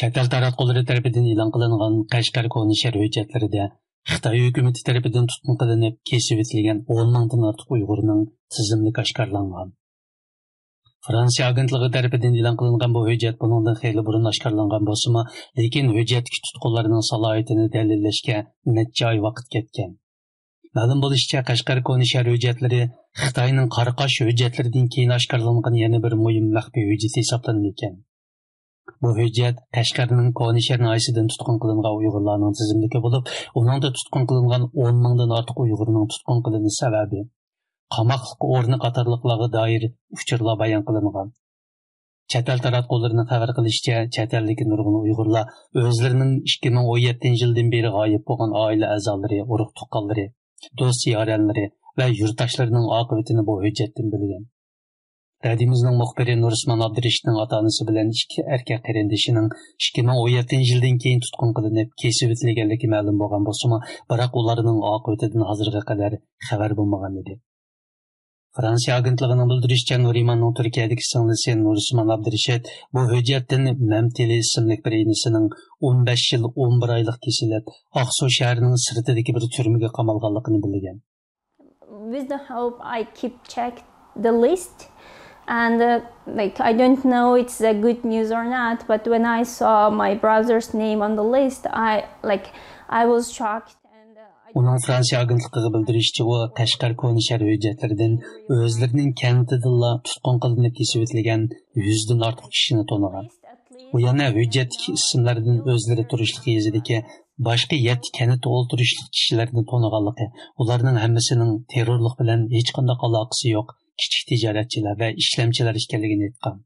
Chet el taratqullari tarafidan e'lon qilingan Qashqar koni shahar hujjatlarida Xitoy hukumati tarafidan tutqun qilinib, kesib o'tilgan 10 mingdan ortiq Uyg'urning tizimli oshkorlangan. Fransiya agentligi tarafidan e'lon qilingan bu hujjat buningdan xeyli burun oshkorlangan bo'lsa-mu, lekin hujjatdagi tutqunlarning salohiyatini dalillashga necha oy vaqt ketgan. Ma'lum bo'lishicha, Qashqar koni shahar hujjatlari Xitoyning Qaraqosh hujjatlaridan keyin oshkorlangan yana bir muhim maxfiy hujjat hisoblanadi ekan. Bu hujjat Qashqarning koni shahar noyasidan tutqun qilingan Uyg'urlarning tizimligi bo'lib, uningda tutqun qilingan 10 mingdan ortiq Uyg'urning tutqun qilinishi sababi, qamoqlik o'rni qatorliqlarga doir uchurlar bayon qilingan. Chet el taratqullarining xabar qilishicha, chet eldagi nurg'un Uyg'urlar o'zlarining 2017-yildan beri g'oyib bo'lgan oila a'zolari, urug' tuqqanlari, do'st yaronlari va yurtdoshlarining oqibatini bu hujjatdan bilgan. Radimizning muxbiri Nurisman Abdirishning ota-onasi bilan ikki erkak qarindishining 2017-yildan keyin tutqun qilinib, kesib o'tilganligi ma'lum bo'lgan bo'lsa-mu, biroq ularning oqibatidan hozirga qadar xabar bo'lmagan edi. Fransiya agentligining bildirishicha, Nurimanning Turkiyadagi singlisi Nurisman Abdirishid bu hujjatdan Mamtili ismli bir inisining 15 yil 11 oylik kesilib, Oqsuv shahrining sirtidagi bir turmaga qamalganligini bilgan. With the help, I keep check the list. And I don't know it's a good news or not, but when I saw my brother's name on the list, I was shocked. Uning Fransiya agentligiga bildirishicha, u Qashqar koni shahar hujjatlaridan o'zlarining kentidilla tutqun qilinib kesib o'tilgan 100 dan ortiq kishini tonigan. U yana hujjatdagi ismlardan o'zlari turishlik yezidagi boshqa 7 kentda o'ltirishlik kishilarni toniganligi, ularning hammasining terrorlik bilan hech qanday aloqasi yo'q kichik tijoratchilar va ishlamchilar ekanligini aytgan.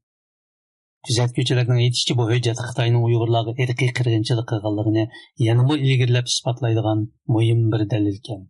Kuzatuvchilarning aytishicha, bu hujjat Xitoyning Uyg'urlarga irqiy qirg'inchilik qilganligini yanada ilgirlab isbotlaydigan muhim bir dalil ekan.